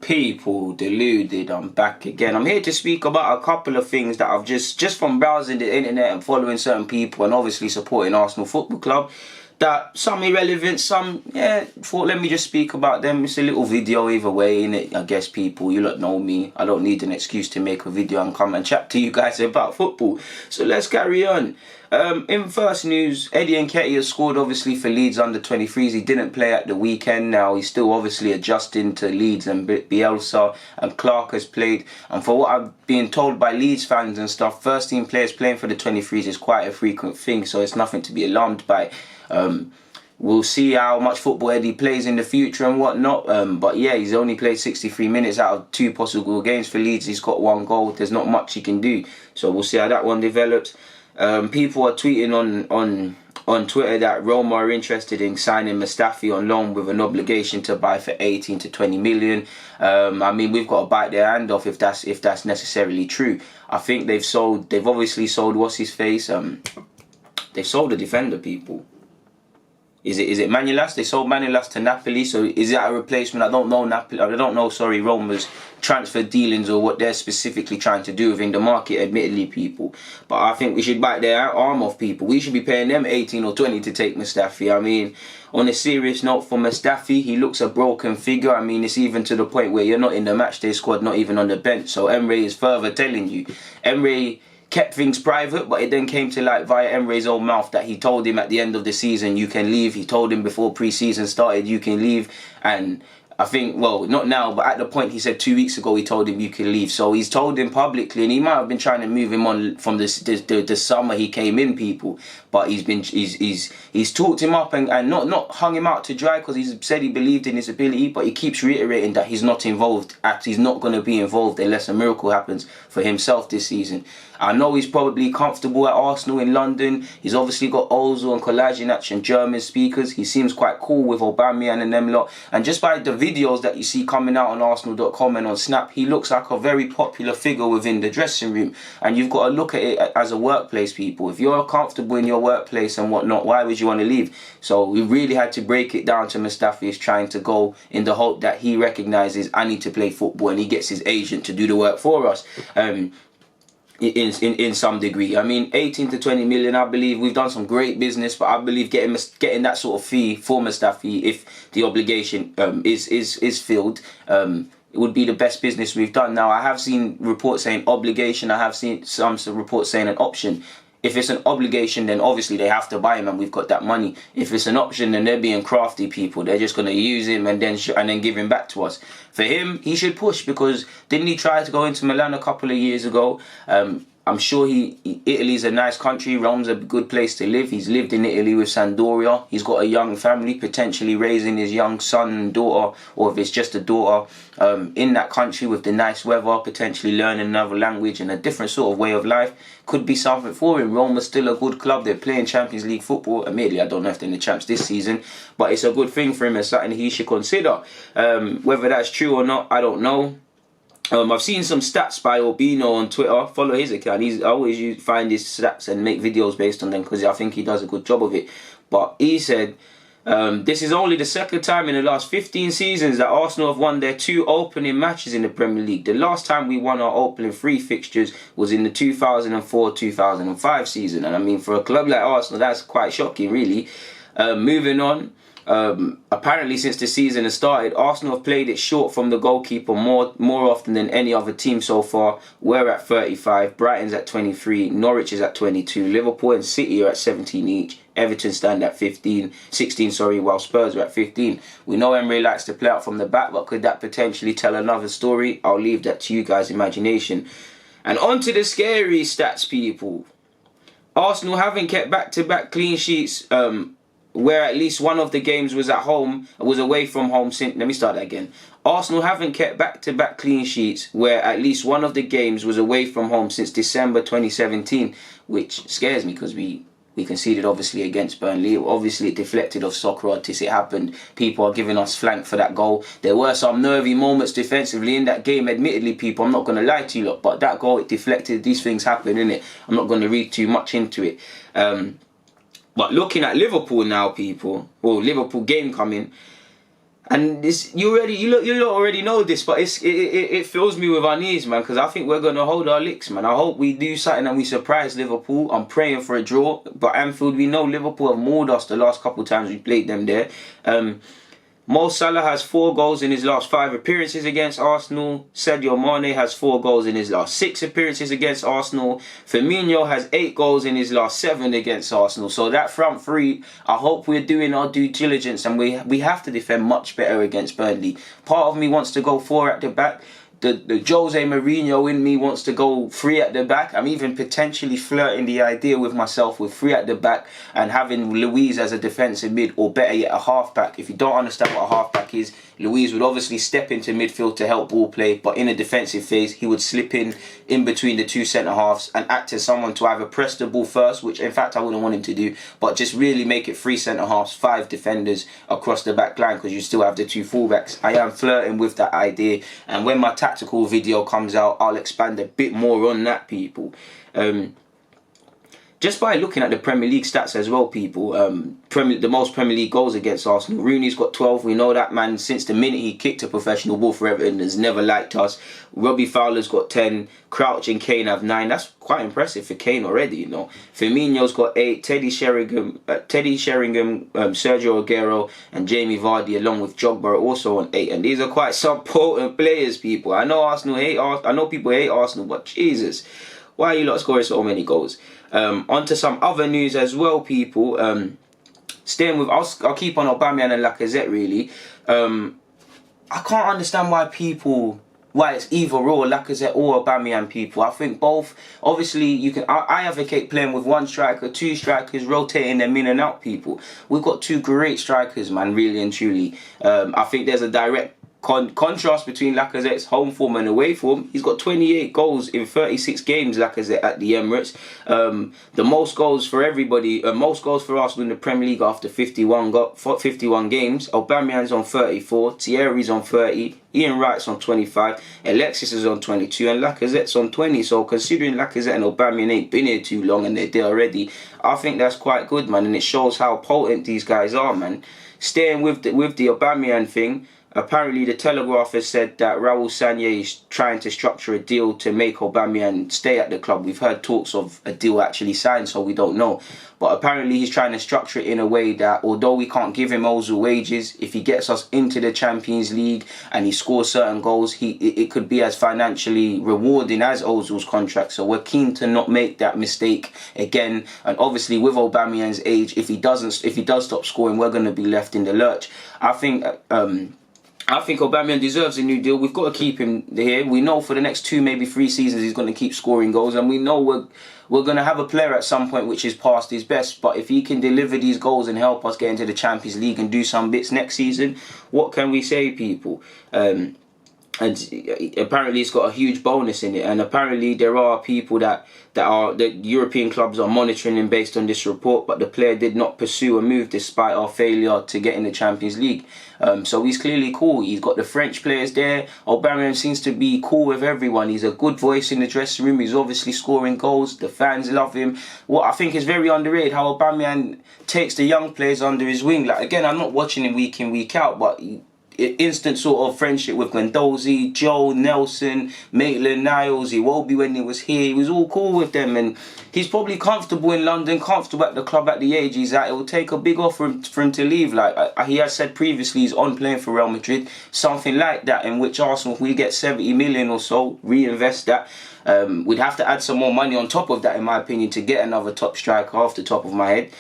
People, Deluded, I'm back again. I'm here to speak about a couple of things that I've just from browsing the internet and following certain people and obviously supporting Arsenal Football Club, that some irrelevant, some, thought let me just speak about them. It's a little video either way, innit? I guess people, you lot know me. I don't need an excuse to make a video and come and chat to you guys about football. So let's carry on. In first news, Eddie Nketiah has scored obviously for Leeds under 23s. He didn't play at the weekend. Now he's still obviously adjusting to Leeds and Bielsa, and Clark has played. And for what I've been told by Leeds fans and stuff, first team players playing for the 23s is quite a frequent thing, so it's nothing to be alarmed by. We'll see how much football Eddie plays in the future and whatnot. But yeah, he's only played 63 minutes out of 2 possible games for Leeds. He's got 1 goal. There's not much he can do. So we'll see how that one develops. People are tweeting on Twitter that Roma are interested in signing Mustafi on loan with an obligation to buy for 18 to 20 million. I mean, we've got to bite their hand off if that's necessarily true. I think they've obviously sold what's his face. They've sold a defender, people. Is it Manolas? They sold Manolas to Napoli, so is that a replacement? I don't know Roma's transfer dealings or what they're specifically trying to do within the market, admittedly, people. But I think we should bite their arm off, people. We should be paying them 18 or 20 to take Mustafi. I mean, on a serious note, for Mustafi, he looks a broken figure. I mean, it's even to the point where you're not in the matchday squad, not even on the bench. So Emre is further telling you. Emre kept things private, but it then came to light via Emre's own mouth that he told him at the end of the season, you can leave. He told him before pre-season started, you can leave. And I think, well, not now, but at the point he said 2 weeks ago, he told him you can leave. So he's told him publicly, and he might have been trying to move him on from the summer he came in, people. But he's talked him up and not hung him out to dry, because he's said he believed in his ability, but he keeps reiterating that he's not involved. He's not going to be involved unless a miracle happens for himself this season. I know he's probably comfortable at Arsenal in London. He's obviously got Ozil and Kolasinac and German speakers. He seems quite cool with Aubameyang and them lot. And just by the videos that you see coming out on Arsenal.com and on Snap, he looks like a very popular figure within the dressing room. And you've got to look at it as a workplace, people. If you're comfortable in your workplace and whatnot, why would you want to leave? So we really had to break it down to Mustafi is trying to go in the hope that he recognises I need to play football, and he gets his agent to do the work for us. In some degree. I mean, 18 to 20 million, I believe we've done some great business, but I believe getting that sort of fee for Mustafi, if the obligation is filled, it would be the best business we've done. Now, I have seen reports saying obligation. I have seen some reports saying an option. If it's an obligation, then obviously they have to buy him and we've got that money. If it's an option, then they're being crafty, people. They're just going to use him and then give him back to us. For him, he should push, because didn't he try to go into Milan a couple of years ago? I'm sure Italy's a nice country. Rome's a good place to live. He's lived in Italy with Sampdoria. He's got a young family, potentially raising his young son and daughter, or if it's just a daughter, in that country with the nice weather, potentially learning another language and a different sort of way of life. Could be something for him. Roma's still a good club. They're playing Champions League football. Admittedly, I don't know if they're in the champs this season, but it's a good thing for him and something he should consider. Whether that's true or not, I don't know. I've seen some stats by Albino on Twitter. Follow his account. I always find his stats and make videos based on them, because I think he does a good job of it. But he said, this is only the second time in the last 15 seasons that Arsenal have won their 2 opening matches in the Premier League. The last time we won our opening 3 fixtures was in the 2004-2005 season. And I mean, for a club like Arsenal, that's quite shocking, really. Moving on. Apparently, since the season has started, Arsenal have played it short from the goalkeeper more often than any other team so far. We're at 35, Brighton's at 23, Norwich is at 22, Liverpool and City are at 17 each, Everton stand at 16, while Spurs are at 15. We know Emre likes to play out from the back, but could that potentially tell another story? I'll leave that to you guys' imagination. And on to the scary stats, people. Arsenal haven't kept back-to-back clean sheets, where at least one of the games was away from home since... Let me start that again. Arsenal haven't kept back-to-back clean sheets where at least one of the games was away from home since December 2017, which scares me, because we conceded obviously against Burnley. Obviously it deflected off Socrates. It happened. People are giving us flank for that goal. There were some nervy moments defensively in that game, admittedly, people. I'm not going to lie to you lot, but that goal, it deflected. These things happen, innit? I'm not going to read too much into it. But looking at Liverpool now, people, well, Liverpool game coming, And this, you already know this, but it fills me with unease, man, because I think we're gonna hold our licks, man. I hope we do something and we surprise Liverpool. I'm praying for a draw, but Anfield, we know Liverpool have mauled us the last couple of times we played them there. Mo Salah has 4 goals in his last 5 appearances against Arsenal. Sadio Mane has 4 goals in his last 6 appearances against Arsenal. Firmino has 8 goals in his last 7 against Arsenal. So that front three, I hope we're doing our due diligence, and we have to defend much better against Burnley. Part of me wants to go 4 at the back. The Jose Mourinho in me wants to go 3 at the back. I'm even potentially flirting the idea with myself with 3 at the back and having Luiz as a defensive mid, or better yet, a half-back. If you don't understand what a half-back is, Luiz would obviously step into midfield to help ball play, but in a defensive phase, he would slip in between the 2 centre-halves and act as someone to either press the ball first, which in fact I wouldn't want him to do, but just really make it 3 centre-halves, 5 defenders across the back line, because you still have the 2 full-backs. I am flirting with that idea, and when my tactical video comes out, I'll expand a bit more on that, people. Just by looking at the Premier League stats as well, people, the most Premier League goals against Arsenal, Rooney's got 12. We know that man, since the minute he kicked a professional ball for Everton, has never liked us. Robbie Fowler's got 10. Crouch and Kane have 9. That's quite impressive for Kane already, you know. Firmino's got 8. Teddy Sheringham, Sergio Aguero, and Jamie Vardy, along with Jogba, also on 8. And these are quite some potent players, people. I know I know people hate Arsenal, but Jesus, why are you lot scoring so many goals? Onto some other news as well, people. Staying with, I'll keep on Aubameyang and Lacazette, really. I can't understand why it's either or Lacazette or Aubameyang, people. I think both, obviously, I advocate playing with 1 striker, 2 strikers, rotating them in and out, people. We've got 2 great strikers, man, really and truly. I think there's a direct contrast between Lacazette's home form and away form. He's got 28 goals in 36 games, Lacazette, at the Emirates. The most goals for everybody, most goals for Arsenal in the Premier League after 51 games. Aubameyang's on 34, Thierry's on 30, Ian Wright's on 25, Alexis is on 22, and Lacazette's on 20. So considering Lacazette and Aubameyang ain't been here too long and they're there already, I think that's quite good, man, and it shows how potent these guys are, man. Staying with the Aubameyang thing, apparently the Telegraph has said that Raul is trying to structure a deal to make Aubameyang stay at the club. We've heard talks of a deal actually signed, so we don't know. But apparently he's trying to structure it in a way that, although we can't give him Ozil wages, if he gets us into the Champions League and he scores certain goals, it could be as financially rewarding as Ozil's contract. So we're keen to not make that mistake again. And obviously with Aubameyang's age, if he does stop scoring, we're going to be left in the lurch. I think Aubameyang deserves a new deal. We've got to keep him here. We know for the next 2, maybe 3 seasons he's going to keep scoring goals, and we know we're going to have a player at some point which is past his best. But if he can deliver these goals and help us get into the Champions League and do some bits next season, what can we say, people? And apparently it's got a huge bonus in it, and apparently there are people that European clubs are monitoring him based on this report, but the player did not pursue a move despite our failure to get in the Champions League. So he's clearly cool. He's got the French players there. Aubameyang seems to be cool with everyone. He's a good voice in the dressing room. He's obviously scoring goals. The fans love him. What I think is very underrated, how Aubameyang takes the young players under his wing. Like, again, I'm not watching him week in, week out, but instant sort of friendship with Guendouzi, Joe, Nelson, Maitland-Niles, Iwobi when he was here. He was all cool with them, and he's probably comfortable in London, comfortable at the club at the age he's at. It will take a big offer for him to leave. Like he has said previously, he's on playing for Real Madrid, something like that, in which Arsenal, if we get 70 million or so, reinvest that. We'd have to add some more money on top of that, in my opinion, to get another top striker off the top of my head.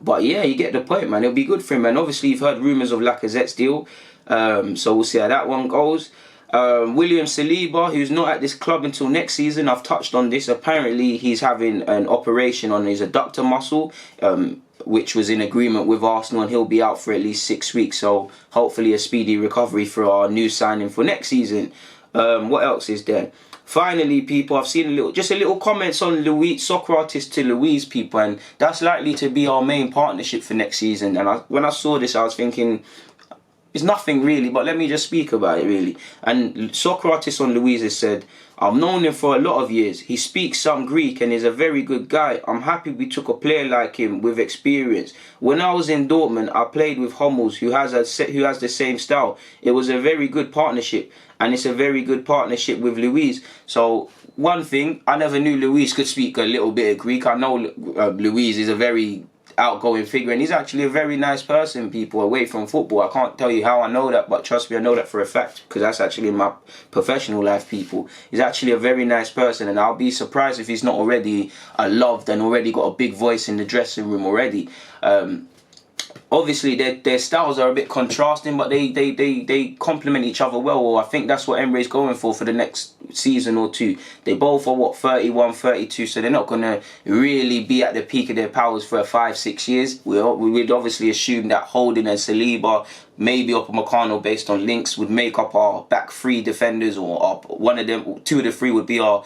But yeah, you get the point, man. It'll be good for him. And obviously, you've heard rumours of Lacazette's deal. So we'll see how that one goes. William Saliba, who's not at this club until next season. I've touched on this. Apparently, he's having an operation on his adductor muscle, which was in agreement with Arsenal, and he'll be out for at least 6 weeks. So hopefully a speedy recovery for our new signing for next season. What else is there? Finally, people, I've seen a little comments on Luiz, soccer artist to Luiz, people, and that's likely to be our main partnership for next season. And when I saw this, I was thinking, It's nothing really, but let me just speak about it really. And soccer artist on Louise has said, I've known him for a lot of years. He speaks some Greek and is a very good guy. I'm happy we took a player like him with experience. When I was in Dortmund, I played with Hummels, who has the same style. It was a very good partnership, and it's a very good partnership with Louise. So one thing, I never knew Louise could speak a little bit of Greek. I know Louise is a very outgoing figure, and he's actually a very nice person, people, away from football. I can't tell you how I know that, but trust me, I know that for a fact, because that's actually in my professional life, people. He's actually a very nice person, and I'll be surprised if he's not already loved and already got a big voice in the dressing room already. Obviously, their styles are a bit contrasting, but they complement each other well. I think that's what Emre's going for the next season or two. They both are, 31, 32, so they're not going to really be at the peak of their powers for 5-6 years. We would obviously assume that Holding and Saliba, maybe Upamecano based on links, would make up our back three defenders, or one of them, two of the three would be our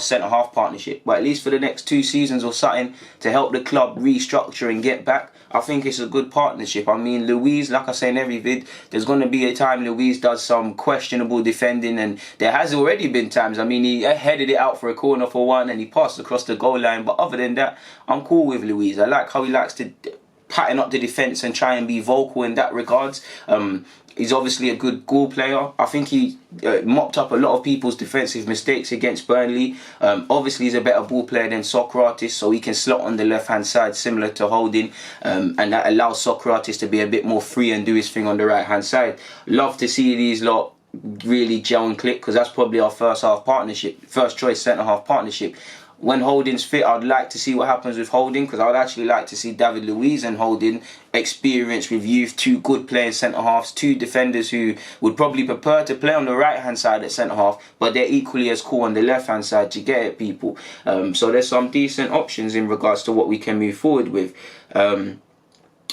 centre-half partnership. But at least for the next 2 seasons or something, to help the club restructure and get back, I think it's a good partnership. I mean, Louise, like I say in every vid, there's going to be a time Louise does some questionable defending, and there has already been times. I mean, he headed it out for a corner for one, and he passed across the goal line. But other than that, I'm cool with Louise. I like how he likes to pattern up the defence and try and be vocal in that regards. He's obviously a good goal player. I think he mopped up a lot of people's defensive mistakes against Burnley. Obviously, he's a better ball player than Socrates, so he can slot on the left-hand side, similar to Holding, and that allows Socrates to be a bit more free and do his thing on the right-hand side. Love to see these lot really gel and click, because that's probably our first choice centre-half partnership. When Holding's fit, I'd like to see what happens with Holding, because I would actually like to see David Luiz and Holding, experience with youth, 2 good playing centre-halves, 2 defenders who would probably prefer to play on the right-hand side at centre-half, but they're equally as cool on the left-hand side, to get it, people. So there's some decent options in regards to what we can move forward with.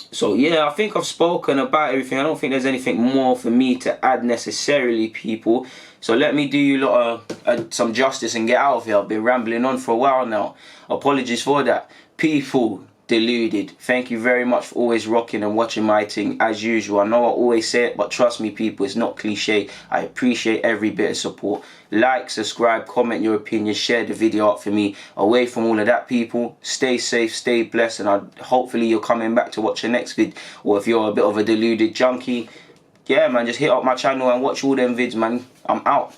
So yeah, I think I've spoken about everything. I don't think there's anything more for me to add necessarily, people. So let me do you lot some justice and get out of here. I've been rambling on for a while now. Apologies for that. People, Deluded, thank you very much for always rocking and watching my thing as usual. I know I always say it, but trust me, people, it's not cliche. I appreciate every bit of support. Like, subscribe, comment your opinion, share the video up for me. Away from all of that, people, stay safe, stay blessed, and hopefully you're coming back to watch the next vid. Or if you're a bit of a Deluded junkie, yeah man, just hit up my channel and watch all them vids, man. I'm out.